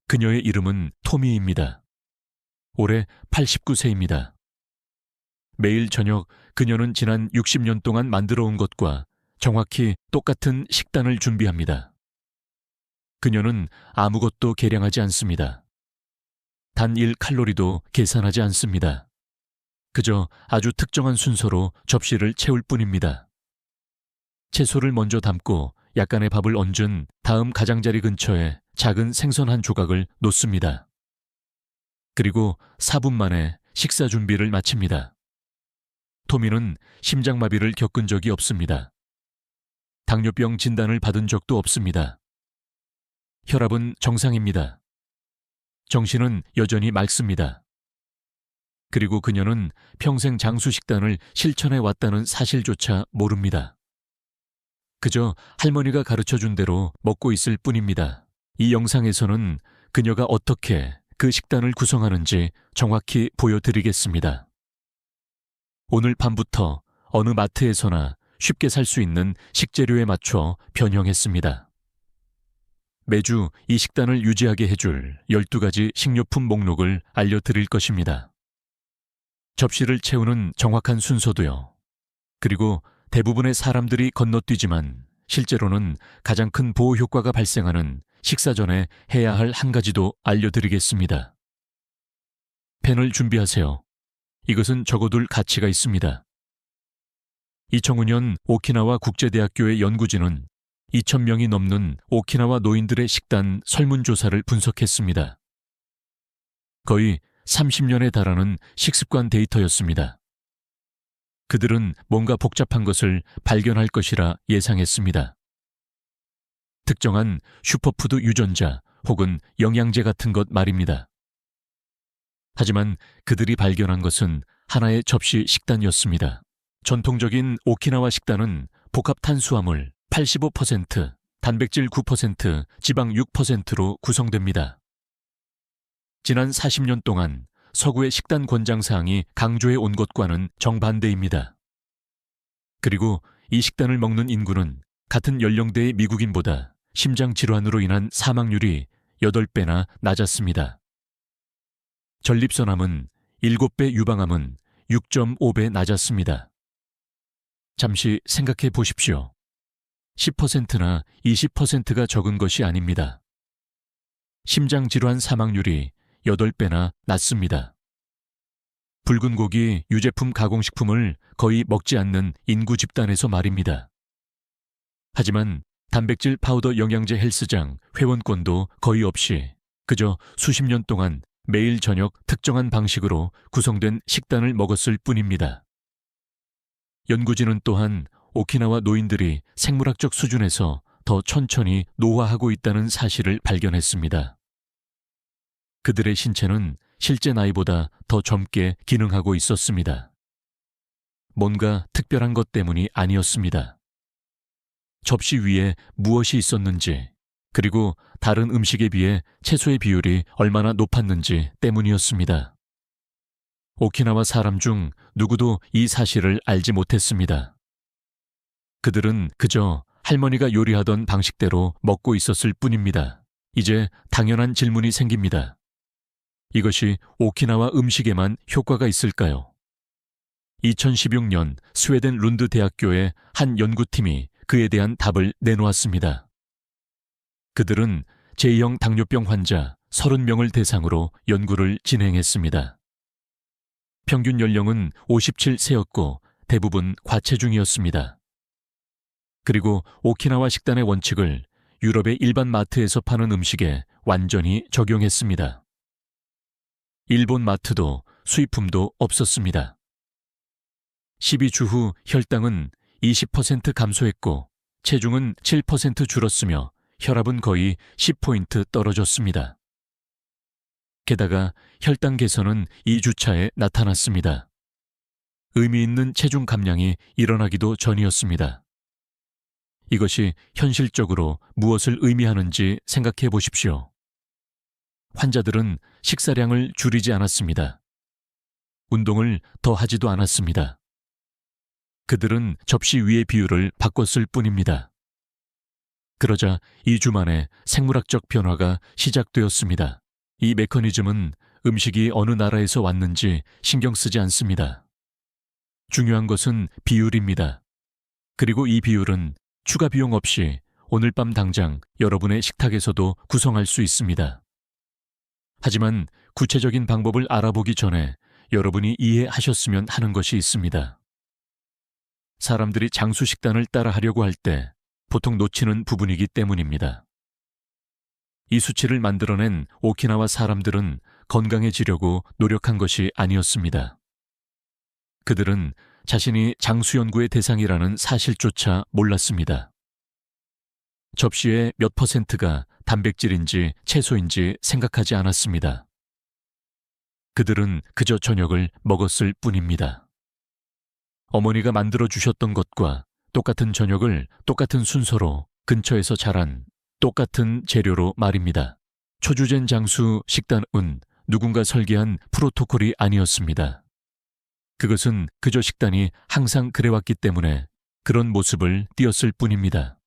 그녀의 이름은 토미입니다. 올해 89세입니다. 매일 저녁 그녀는 지난 60년 동안 만들어 온 것과 정확히 똑같은 식단을 준비합니다. 그녀는 아무것도 계량하지 않습니다. 단 1칼로리도 계산하지 않습니다. 그저 아주 특정한 순서로 접시를 채울 뿐입니다. 채소를 먼저 담고 약간의 밥을 얹은 다음 가장자리 근처에 작은 생선 한 조각을 놓습니다. 그리고 4분 만에 식사 준비를 마칩니다. 토미는 심장마비를 겪은 적이 없습니다. 당뇨병 진단을 받은 적도 없습니다. 혈압은 정상입니다. 정신은 여전히 맑습니다. 그리고 그녀는 평생 장수 식단을 실천해 왔다는 사실조차 모릅니다. 그저 할머니가 가르쳐준 대로 먹고 있을 뿐입니다. 이 영상에서는 그녀가 어떻게 그 식단을 구성하는지 정확히 보여드리겠습니다. 오늘 밤부터 어느 마트에서나 쉽게 살 수 있는 식재료에 맞춰 변형했습니다. 매주 이 식단을 유지하게 해줄 12가지 식료품 목록을 알려드릴 것입니다. 접시를 채우는 정확한 순서도요. 그리고 대부분의 사람들이 건너뛰지만 실제로는 가장 큰 보호 효과가 발생하는 식사 전에 해야 할 한 가지도 알려드리겠습니다. 펜을 준비하세요. 이것은 적어둘 가치가 있습니다. 2005년 오키나와 국제대학교의 연구진은 2,000명이 넘는 오키나와 노인들의 식단 설문조사를 분석했습니다. 거의 30년에 달하는 식습관 데이터였습니다. 그들은 뭔가 복잡한 것을 발견할 것이라 예상했습니다. 특정한 슈퍼푸드 유전자 혹은 영양제 같은 것 말입니다. 하지만 그들이 발견한 것은 하나의 접시 식단이었습니다. 전통적인 오키나와 식단은 복합 탄수화물 85%, 단백질 9%, 지방 6%로 구성됩니다. 지난 40년 동안 서구의 식단 권장사항이 강조해 온 것과는 정반대입니다. 그리고 이 식단을 먹는 인구는 같은 연령대의 미국인보다 심장질환으로 인한 사망률이 8배나 낮았습니다. 전립선암은 7배, 유방암은 6.5배 낮았습니다. 잠시 생각해 보십시오. 10%나 20%가 적은 것이 아닙니다. 심장질환 사망률이 8배나 낮습니다. 붉은 고기, 유제품 가공식품을 거의 먹지 않는 인구 집단에서 말입니다. 하지만 단백질 파우더 영양제 헬스장 회원권도 거의 없이 그저 수십 년 동안 매일 저녁 특정한 방식으로 구성된 식단을 먹었을 뿐입니다. 연구진은 또한 오키나와 노인들이 생물학적 수준에서 더 천천히 노화하고 있다는 사실을 발견했습니다. 그들의 신체는 실제 나이보다 더 젊게 기능하고 있었습니다. 뭔가 특별한 것 때문이 아니었습니다. 접시 위에 무엇이 있었는지, 그리고 다른 음식에 비해 채소의 비율이 얼마나 높았는지 때문이었습니다. 오키나와 사람 중 누구도 이 사실을 알지 못했습니다. 그들은 그저 할머니가 요리하던 방식대로 먹고 있었을 뿐입니다. 이제 당연한 질문이 생깁니다. 이것이 오키나와 음식에만 효과가 있을까요? 2016년 스웨덴 룬드 대학교의 한 연구팀이 그에 대한 답을 내놓았습니다. 그들은 제2형 당뇨병 환자 30명을 대상으로 연구를 진행했습니다. 평균 연령은 57세였고 대부분 과체중이었습니다. 그리고 오키나와 식단의 원칙을 유럽의 일반 마트에서 파는 음식에 완전히 적용했습니다. 일본 마트도 수입품도 없었습니다. 12주 후 혈당은 20% 감소했고 체중은 7% 줄었으며 혈압은 거의 10포인트 떨어졌습니다. 게다가 혈당 개선은 2주차에 나타났습니다. 의미 있는 체중 감량이 일어나기도 전이었습니다. 이것이 현실적으로 무엇을 의미하는지 생각해 보십시오. 환자들은 식사량을 줄이지 않았습니다. 운동을 더 하지도 않았습니다. 그들은 접시 위의 비율을 바꿨을 뿐입니다. 그러자 2주 만에 생물학적 변화가 시작되었습니다. 이 메커니즘은 음식이 어느 나라에서 왔는지 신경 쓰지 않습니다. 중요한 것은 비율입니다. 그리고 이 비율은 추가 비용 없이 오늘 밤 당장 여러분의 식탁에서도 구성할 수 있습니다. 하지만 구체적인 방법을 알아보기 전에 여러분이 이해하셨으면 하는 것이 있습니다. 사람들이 장수 식단을 따라하려고 할 때 보통 놓치는 부분이기 때문입니다. 이 수치를 만들어낸 오키나와 사람들은 건강해지려고 노력한 것이 아니었습니다. 그들은 자신이 장수 연구의 대상이라는 사실조차 몰랐습니다. 접시의 몇 %가 단백질인지 채소인지 생각하지 않았습니다. 그들은 그저 저녁을 먹었을 뿐입니다. 어머니가 만들어주셨던 것과 똑같은 저녁을 똑같은 순서로 근처에서 자란 똑같은 재료로 말입니다. 초주젠 장수 식단은 누군가 설계한 프로토콜이 아니었습니다. 그것은 그저 식단이 항상 그래왔기 때문에 그런 모습을 띄었을 뿐입니다.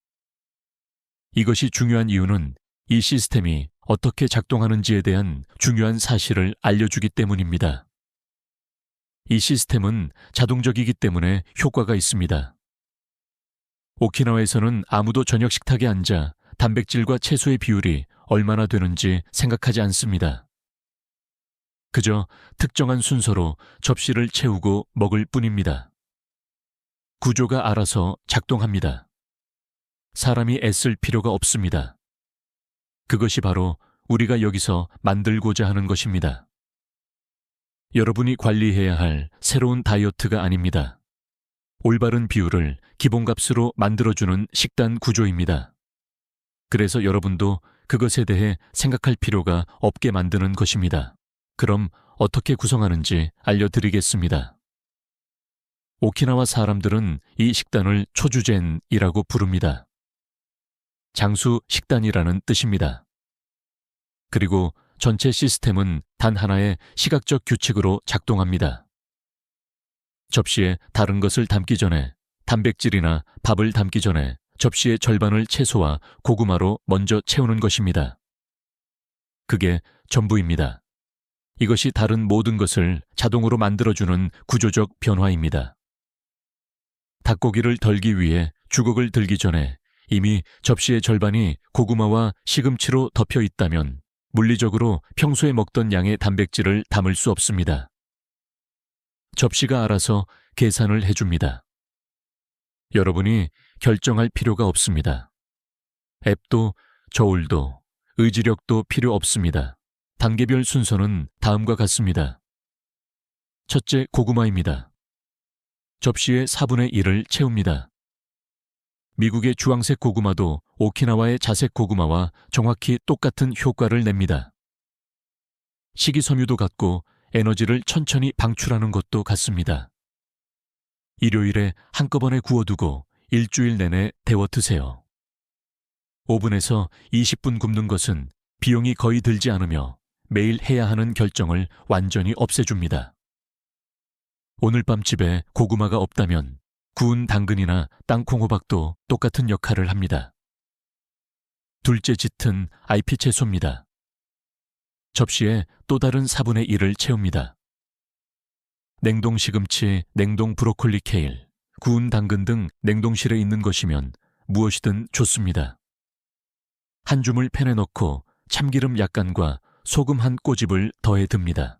이것이 중요한 이유는 이 시스템이 어떻게 작동하는지에 대한 중요한 사실을 알려주기 때문입니다. 이 시스템은 자동적이기 때문에 효과가 있습니다. 오키나와에서는 아무도 저녁 식탁에 앉아 단백질과 채소의 비율이 얼마나 되는지 생각하지 않습니다. 그저 특정한 순서로 접시를 채우고 먹을 뿐입니다. 구조가 알아서 작동합니다. 사람이 애쓸 필요가 없습니다. 그것이 바로 우리가 여기서 만들고자 하는 것입니다. 여러분이 관리해야 할 새로운 다이어트가 아닙니다. 올바른 비율을 기본값으로 만들어주는 식단 구조입니다. 그래서 여러분도 그것에 대해 생각할 필요가 없게 만드는 것입니다. 그럼 어떻게 구성하는지 알려드리겠습니다. 오키나와 사람들은 이 식단을 초주젠이라고 부릅니다. 장수 식단이라는 뜻입니다. 그리고 전체 시스템은 단 하나의 시각적 규칙으로 작동합니다. 접시에 다른 것을 담기 전에, 단백질이나 밥을 담기 전에 접시의 절반을 채소와 고구마로 먼저 채우는 것입니다. 그게 전부입니다. 이것이 다른 모든 것을 자동으로 만들어주는 구조적 변화입니다. 닭고기를 덜기 위해 주걱을 들기 전에 이미 접시의 절반이 고구마와 시금치로 덮여 있다면 물리적으로 평소에 먹던 양의 단백질을 담을 수 없습니다. 접시가 알아서 계산을 해줍니다. 여러분이 결정할 필요가 없습니다. 앱도 저울도 의지력도 필요 없습니다. 단계별 순서는 다음과 같습니다. 첫째, 고구마입니다. 접시의 4분의 1을 채웁니다. 미국의 주황색 고구마도 오키나와의 자색 고구마와 정확히 똑같은 효과를 냅니다. 식이섬유도 같고 에너지를 천천히 방출하는 것도 같습니다. 일요일에 한꺼번에 구워두고 일주일 내내 데워 드세요. 오븐에서 20분 굽는 것은 비용이 거의 들지 않으며 매일 해야 하는 결정을 완전히 없애줍니다. 오늘 밤 집에 고구마가 없다면 구운 당근이나 땅콩호박도 똑같은 역할을 합니다. 둘째 짙은 IP 채소입니다. 접시에 또 다른 4분의 1을 채웁니다. 냉동 시금치, 냉동 브로콜리 케일, 구운 당근 등 냉동실에 있는 것이면 무엇이든 좋습니다. 한 줌을 팬에 넣고 참기름 약간과 소금 한 꼬집을 더해 듭니다.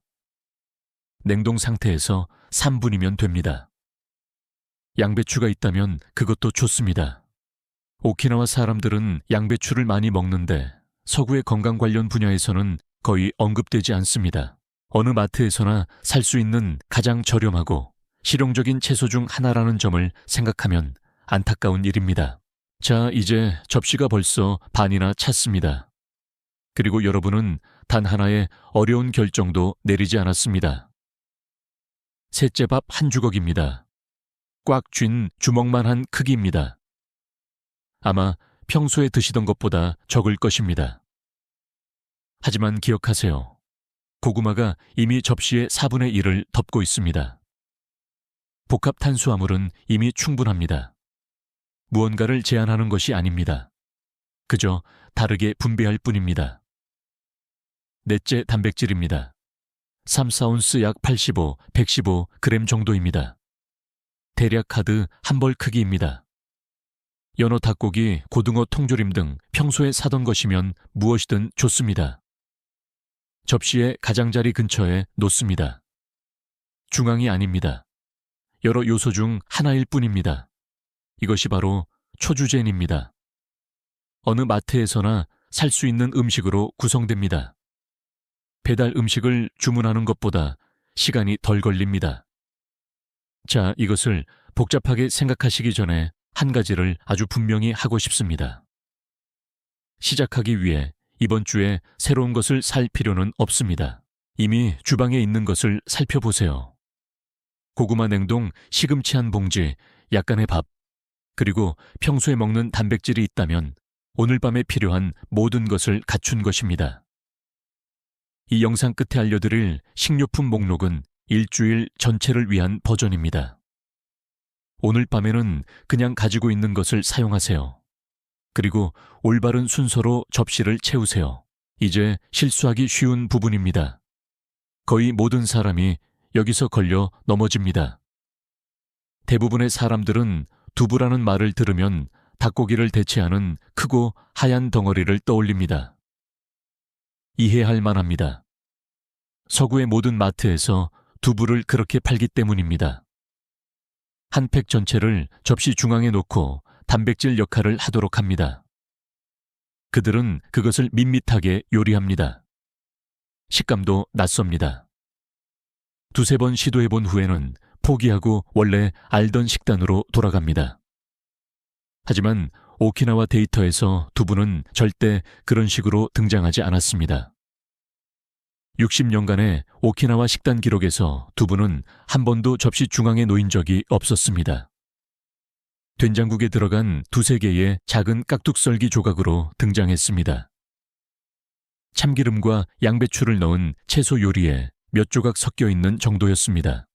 냉동 상태에서 3분이면 됩니다. 양배추가 있다면 그것도 좋습니다. 오키나와 사람들은 양배추를 많이 먹는데 서구의 건강 관련 분야에서는 거의 언급되지 않습니다. 어느 마트에서나 살 수 있는 가장 저렴하고 실용적인 채소 중 하나라는 점을 생각하면 안타까운 일입니다. 자, 이제 접시가 벌써 반이나 찼습니다. 그리고 여러분은 단 하나의 어려운 결정도 내리지 않았습니다. 셋째, 밥 한 주걱입니다. 꽉 쥔 주먹만한 크기입니다. 아마 평소에 드시던 것보다 적을 것입니다. 하지만 기억하세요. 고구마가 이미 접시의 4분의 1을 덮고 있습니다. 복합 탄수화물은 이미 충분합니다. 무언가를 제한하는 것이 아닙니다. 그저 다르게 분배할 뿐입니다. 넷째 단백질입니다. 3, 4온스 약 85, 115g 정도입니다. 대략 카드 한 벌 크기입니다. 연어, 닭고기, 고등어, 통조림 등 평소에 사던 것이면 무엇이든 좋습니다. 접시의 가장자리 근처에 놓습니다. 중앙이 아닙니다. 여러 요소 중 하나일 뿐입니다. 이것이 바로 초주젠입니다. 어느 마트에서나 살 수 있는 음식으로 구성됩니다. 배달 음식을 주문하는 것보다 시간이 덜 걸립니다. 자, 이것을 복잡하게 생각하시기 전에 한 가지를 아주 분명히 하고 싶습니다. 시작하기 위해 이번 주에 새로운 것을 살 필요는 없습니다. 이미 주방에 있는 것을 살펴보세요. 고구마 냉동, 시금치 한 봉지, 약간의 밥, 그리고 평소에 먹는 단백질이 있다면 오늘 밤에 필요한 모든 것을 갖춘 것입니다. 이 영상 끝에 알려드릴 식료품 목록은 일주일 전체를 위한 버전입니다. 오늘 밤에는 그냥 가지고 있는 것을 사용하세요. 그리고 올바른 순서로 접시를 채우세요. 이제 실수하기 쉬운 부분입니다. 거의 모든 사람이 여기서 걸려 넘어집니다. 대부분의 사람들은 두부라는 말을 들으면 닭고기를 대체하는 크고 하얀 덩어리를 떠올립니다. 이해할 만합니다. 서구의 모든 마트에서 두부를 그렇게 팔기 때문입니다. 한 팩 전체를 접시 중앙에 놓고 단백질 역할을 하도록 합니다. 그들은 그것을 밋밋하게 요리합니다. 식감도 낯섭니다. 두세 번 시도해본 후에는 포기하고 원래 알던 식단으로 돌아갑니다. 하지만 오키나와 데이터에서 두부는 절대 그런 식으로 등장하지 않았습니다. 60년간의 오키나와 식단 기록에서 두부는 한 번도 접시 중앙에 놓인 적이 없었습니다. 된장국에 들어간 두세 개의 작은 깍둑썰기 조각으로 등장했습니다. 참기름과 양배추를 넣은 채소 요리에 몇 조각 섞여 있는 정도였습니다.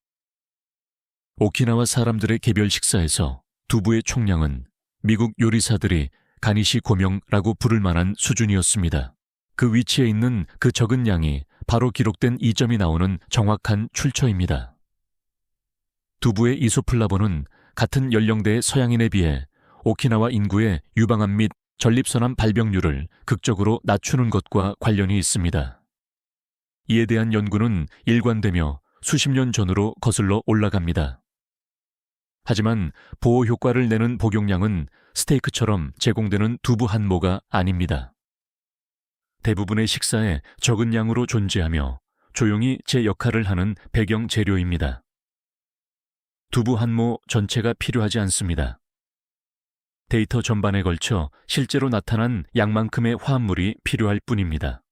오키나와 사람들의 개별 식사에서 두부의 총량은 미국 요리사들이 가니시 고명라고 부를 만한 수준이었습니다. 그 위치에 있는 그 적은 양이 바로 기록된 이점이 나오는 정확한 출처입니다. 두부의 이소플라본은 같은 연령대의 서양인에 비해 오키나와 인구의 유방암 및 전립선암 발병률을 극적으로 낮추는 것과 관련이 있습니다. 이에 대한 연구는 일관되며 수십 년 전으로 거슬러 올라갑니다. 하지만 보호 효과를 내는 복용량은 스테이크처럼 제공되는 두부 한 모가 아닙니다. 대부분의 식사에 적은 양으로 존재하며 조용히 제 역할을 하는 배경 재료입니다. 두부 한 모 전체가 필요하지 않습니다. 데이터 전반에 걸쳐 실제로 나타난 양만큼의 화합물이 필요할 뿐입니다.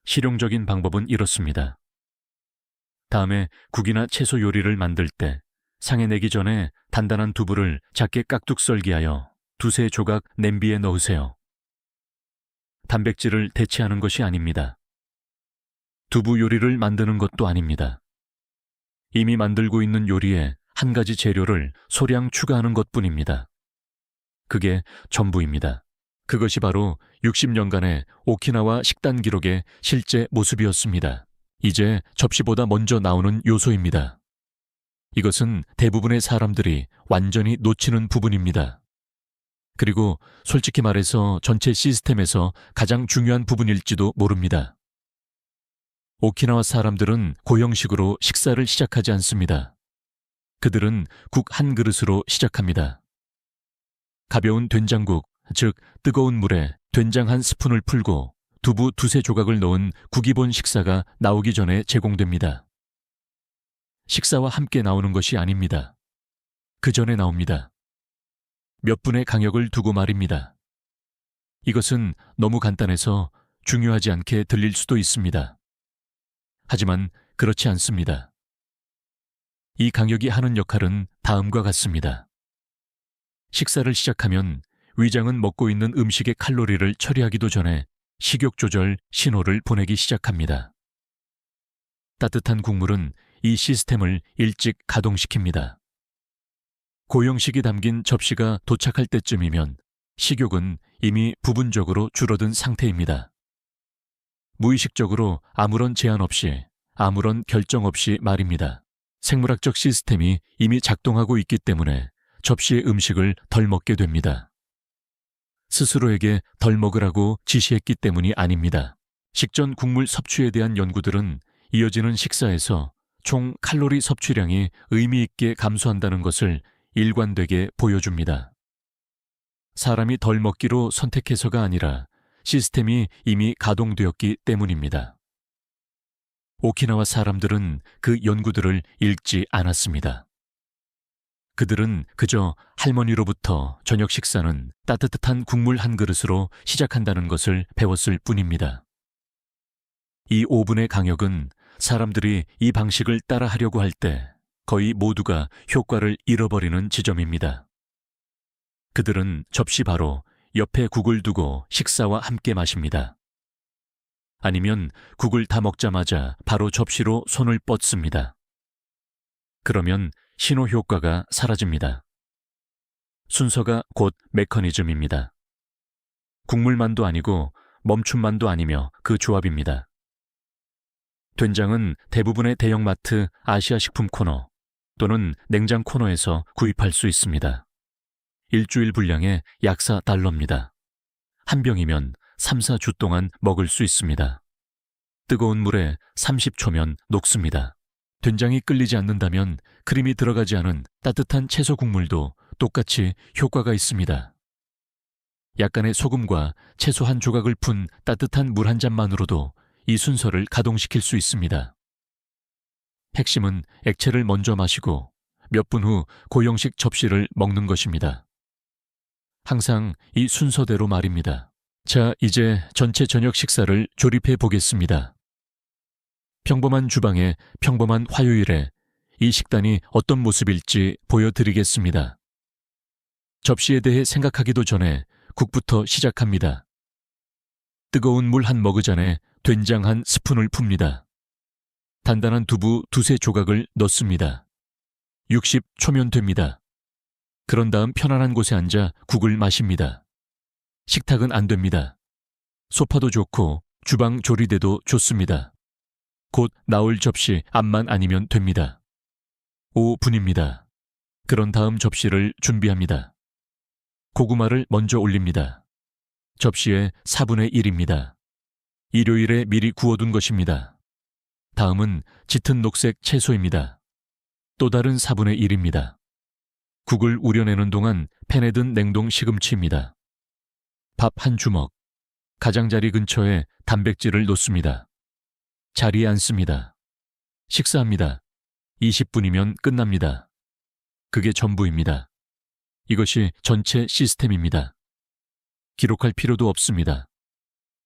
실용적인 방법은 이렇습니다. 다음에 국이나 채소 요리를 만들 때 상에 내기 전에 단단한 두부를 작게 깍둑 썰기하여 두세 조각 냄비에 넣으세요. 단백질을 대체하는 것이 아닙니다. 두부 요리를 만드는 것도 아닙니다. 이미 만들고 있는 요리에 한 가지 재료를 소량 추가하는 것뿐입니다. 그게 전부입니다. 그것이 바로 60년간의 오키나와 식단 기록의 실제 모습이었습니다. 이제 접시보다 먼저 나오는 요소입니다. 이것은 대부분의 사람들이 완전히 놓치는 부분입니다. 그리고 솔직히 말해서 전체 시스템에서 가장 중요한 부분일지도 모릅니다. 오키나와 사람들은 고형식으로 식사를 시작하지 않습니다. 그들은 국 한 그릇으로 시작합니다. 가벼운 된장국, 즉 뜨거운 물에 된장 한 스푼을 풀고 두부 두세 조각을 넣은 국이본 식사가 나오기 전에 제공됩니다. 식사와 함께 나오는 것이 아닙니다. 그 전에 나옵니다. 몇 분의 강역을 두고 말입니다. 이것은 너무 간단해서 중요하지 않게 들릴 수도 있습니다. 하지만 그렇지 않습니다. 이 강역이 하는 역할은 다음과 같습니다. 식사를 시작하면 위장은 먹고 있는 음식의 칼로리를 처리하기도 전에 식욕 조절 신호를 보내기 시작합니다. 따뜻한 국물은 이 시스템을 일찍 가동시킵니다. 고형식이 담긴 접시가 도착할 때쯤이면 식욕은 이미 부분적으로 줄어든 상태입니다. 무의식적으로 아무런 제한 없이, 아무런 결정 없이 말입니다. 생물학적 시스템이 이미 작동하고 있기 때문에 접시의 음식을 덜 먹게 됩니다. 스스로에게 덜 먹으라고 지시했기 때문이 아닙니다. 식전 국물 섭취에 대한 연구들은 이어지는 식사에서 총 칼로리 섭취량이 의미 있게 감소한다는 것을 일관되게 보여줍니다. 사람이 덜 먹기로 선택해서가 아니라 시스템이 이미 가동되었기 때문입니다. 오키나와 사람들은 그 연구들을 읽지 않았습니다. 그들은 그저 할머니로부터 저녁 식사는 따뜻한 국물 한 그릇으로 시작한다는 것을 배웠을 뿐입니다. 이 오븐의 강역은 사람들이 이 방식을 따라하려고 할 때 거의 모두가 효과를 잃어버리는 지점입니다. 그들은 접시 바로 옆에 국을 두고 식사와 함께 마십니다. 아니면 국을 다 먹자마자 바로 접시로 손을 뻗습니다. 그러면 신호 효과가 사라집니다. 순서가 곧 메커니즘입니다. 국물만도 아니고 멈춤만도 아니며 그 조합입니다. 된장은 대부분의 대형마트 아시아 식품 코너 또는 냉장 코너에서 구입할 수 있습니다. 일주일 분량의 약 $4입니다. 한 병이면 3, 4주 동안 먹을 수 있습니다. 뜨거운 물에 30초면 녹습니다. 된장이 끓이지 않는다면 크림이 들어가지 않은 따뜻한 채소 국물도 똑같이 효과가 있습니다. 약간의 소금과 채소 한 조각을 푼 따뜻한 물 한 잔만으로도 이 순서를 가동시킬 수 있습니다. 핵심은 액체를 먼저 마시고 몇 분 후 고형식 접시를 먹는 것입니다. 항상 이 순서대로 말입니다. 자, 이제 전체 저녁 식사를 조립해 보겠습니다. 평범한 주방의 평범한 화요일에 이 식단이 어떤 모습일지 보여드리겠습니다. 접시에 대해 생각하기도 전에 국부터 시작합니다. 뜨거운 물 한 머그잔에 된장 한 스푼을 풉니다. 단단한 두부 두세 조각을 넣습니다. 60초면 됩니다. 그런 다음 편안한 곳에 앉아 국을 마십니다. 식탁은 안 됩니다. 소파도 좋고 주방 조리대도 좋습니다. 곧 나올 접시 앞만 아니면 됩니다. 5분입니다. 그런 다음 접시를 준비합니다. 고구마를 먼저 올립니다. 접시의 4분의 1입니다. 일요일에 미리 구워둔 것입니다. 다음은 짙은 녹색 채소입니다. 또 다른 4분의 1입니다. 국을 우려내는 동안 팬에 든 냉동 시금치입니다. 밥 한 주먹, 가장자리 근처에 단백질을 놓습니다. 자리에 앉습니다. 식사합니다. 20분이면 끝납니다. 그게 전부입니다. 이것이 전체 시스템입니다. 기록할 필요도 없습니다.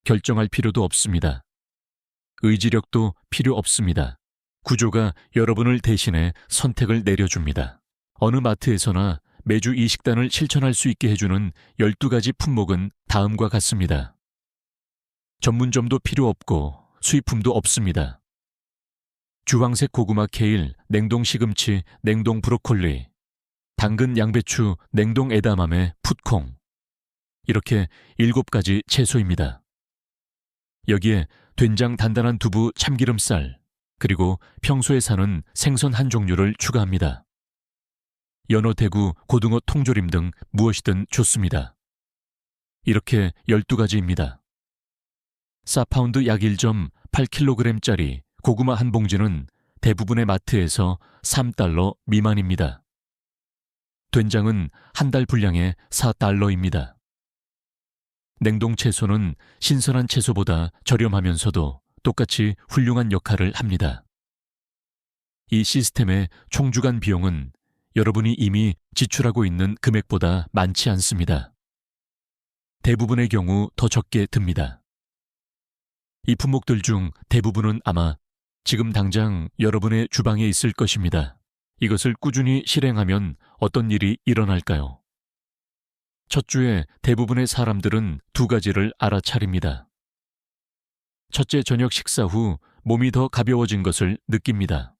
결정할 필요도 없습니다. 의지력도 필요 없습니다. 구조가 여러분을 대신해 선택을 내려줍니다. 어느 마트에서나 매주 이 식단을 실천할 수 있게 해주는 12가지 품목은 다음과 같습니다. 전문점도 필요 없고 수입품도 없습니다. 주황색 고구마 케일, 냉동 시금치, 냉동 브로콜리, 당근 양배추, 냉동 에다마메, 풋콩. 이렇게 7가지 채소입니다. 여기에 된장 단단한 두부 참기름쌀, 그리고 평소에 사는 생선 한 종류를 추가합니다. 연어 대구, 고등어 통조림 등 무엇이든 좋습니다. 이렇게 12가지입니다. 4파운드 약 1.8kg짜리 고구마 한 봉지는 대부분의 마트에서 $3 미만입니다. 된장은 한 달 분량의 $4입니다. 냉동 채소는 신선한 채소보다 저렴하면서도 똑같이 훌륭한 역할을 합니다. 이 시스템의 총주간 비용은 여러분이 이미 지출하고 있는 금액보다 많지 않습니다. 대부분의 경우 더 적게 듭니다. 이 품목들 중 대부분은 아마 지금 당장 여러분의 주방에 있을 것입니다. 이것을 꾸준히 실행하면 어떤 일이 일어날까요? 첫 주에 대부분의 사람들은 2가지를 알아차립니다. 첫째 저녁 식사 후 몸이 더 가벼워진 것을 느낍니다.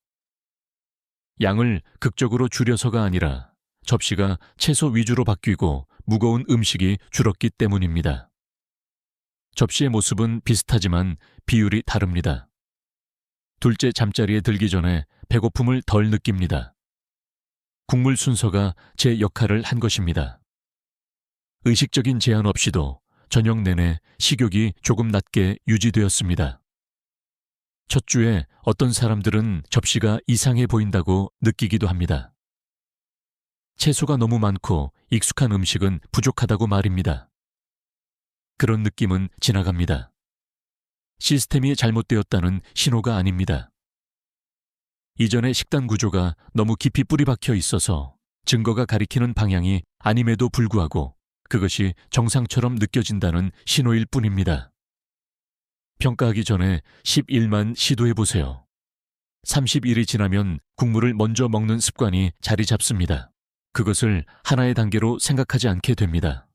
양을 극적으로 줄여서가 아니라 접시가 채소 위주로 바뀌고 무거운 음식이 줄었기 때문입니다. 접시의 모습은 비슷하지만 비율이 다릅니다. 둘째 잠자리에 들기 전에 배고픔을 덜 느낍니다. 국물 순서가 제 역할을 한 것입니다. 의식적인 제한 없이도 저녁 내내 식욕이 조금 낮게 유지되었습니다. 첫 주에 어떤 사람들은 접시가 이상해 보인다고 느끼기도 합니다. 채소가 너무 많고 익숙한 음식은 부족하다고 말입니다. 그런 느낌은 지나갑니다. 시스템이 잘못되었다는 신호가 아닙니다. 이전의 식단 구조가 너무 깊이 뿌리박혀 있어서 증거가 가리키는 방향이 아님에도 불구하고 그것이 정상처럼 느껴진다는 신호일 뿐입니다. 평가하기 전에 10일만 시도해보세요. 30일이 지나면 국물을 먼저 먹는 습관이 자리 잡습니다. 그것을 하나의 단계로 생각하지 않게 됩니다.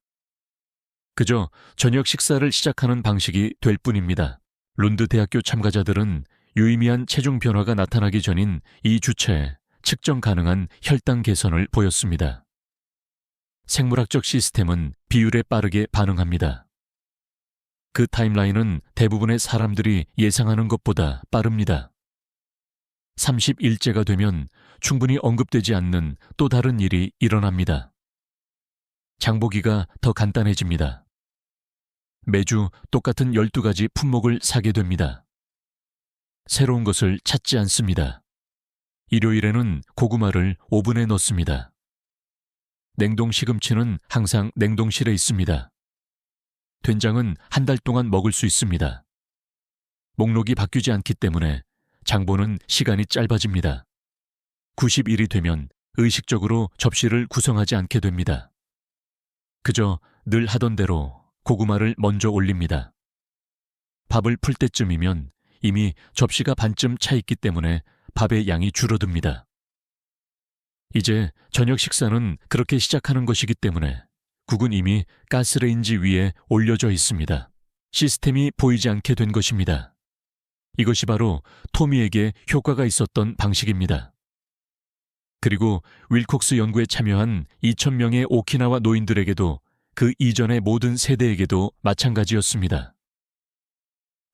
그저 저녁 식사를 시작하는 방식이 될 뿐입니다. 룬드 대학교 참가자들은 유의미한 체중 변화가 나타나기 전인 이 주차에 측정 가능한 혈당 개선을 보였습니다. 생물학적 시스템은 비율에 빠르게 반응합니다. 그 타임라인은 대부분의 사람들이 예상하는 것보다 빠릅니다. 30일째가 되면 충분히 언급되지 않는 또 다른 일이 일어납니다. 장보기가 더 간단해집니다. 매주 똑같은 12가지 품목을 사게 됩니다. 새로운 것을 찾지 않습니다. 일요일에는 고구마를 오븐에 넣습니다. 냉동 시금치는 항상 냉동실에 있습니다. 된장은 한 달 동안 먹을 수 있습니다. 목록이 바뀌지 않기 때문에 장보는 시간이 짧아집니다. 90일이 되면 의식적으로 접시를 구성하지 않게 됩니다. 그저 늘 하던 대로 고구마를 먼저 올립니다. 밥을 풀 때쯤이면 이미 접시가 반쯤 차 있기 때문에 밥의 양이 줄어듭니다. 이제 저녁 식사는 그렇게 시작하는 것이기 때문에 국은 이미 가스레인지 위에 올려져 있습니다. 시스템이 보이지 않게 된 것입니다. 이것이 바로 토미에게 효과가 있었던 방식입니다. 그리고 윌콕스 연구에 참여한 2,000명의 오키나와 노인들에게도 그 이전의 모든 세대에게도 마찬가지였습니다.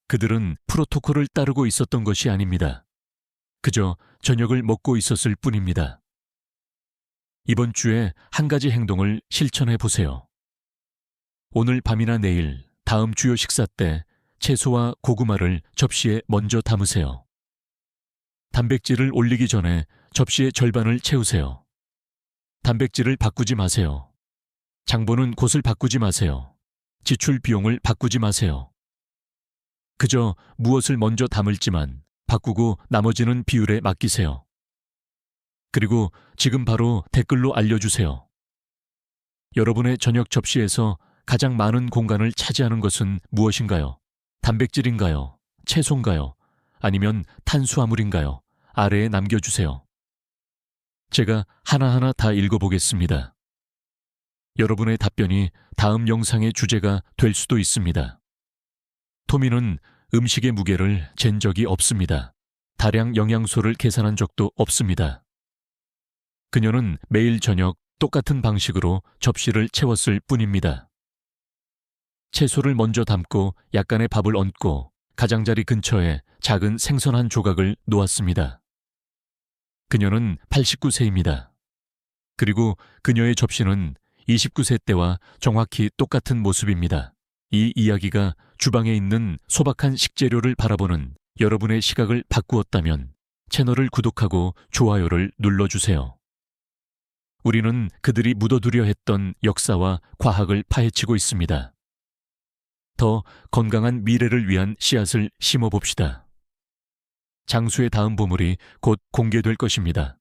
그들은 프로토콜을 따르고 있었던 것이 아닙니다. 그저 저녁을 먹고 있었을 뿐입니다. 이번 주에 한 가지 행동을 실천해 보세요. 오늘 밤이나 내일, 다음 주요 식사 때 채소와 고구마를 접시에 먼저 담으세요. 단백질을 올리기 전에 접시의 절반을 채우세요. 단백질을 바꾸지 마세요. 장보는 곳을 바꾸지 마세요. 지출 비용을 바꾸지 마세요. 그저 무엇을 먼저 담을지만 바꾸고 나머지는 비율에 맡기세요. 그리고 지금 바로 댓글로 알려주세요. 여러분의 저녁 접시에서 가장 많은 공간을 차지하는 것은 무엇인가요? 단백질인가요? 채소인가요? 아니면 탄수화물인가요? 아래에 남겨주세요. 제가 하나하나 다 읽어보겠습니다. 여러분의 답변이 다음 영상의 주제가 될 수도 있습니다. 토미는 음식의 무게를 잰 적이 없습니다. 다량 영양소를 계산한 적도 없습니다. 그녀는 매일 저녁 똑같은 방식으로 접시를 채웠을 뿐입니다. 채소를 먼저 담고 약간의 밥을 얹고 가장자리 근처에 작은 생선 한 조각을 놓았습니다. 그녀는 89세입니다. 그리고 그녀의 접시는 29세 때와 정확히 똑같은 모습입니다. 이 이야기가 주방에 있는 소박한 식재료를 바라보는 여러분의 시각을 바꾸었다면 채널을 구독하고 좋아요를 눌러주세요. 우리는 그들이 묻어두려 했던 역사와 과학을 파헤치고 있습니다. 더 건강한 미래를 위한 씨앗을 심어봅시다. 장수의 다음 보물이 곧 공개될 것입니다.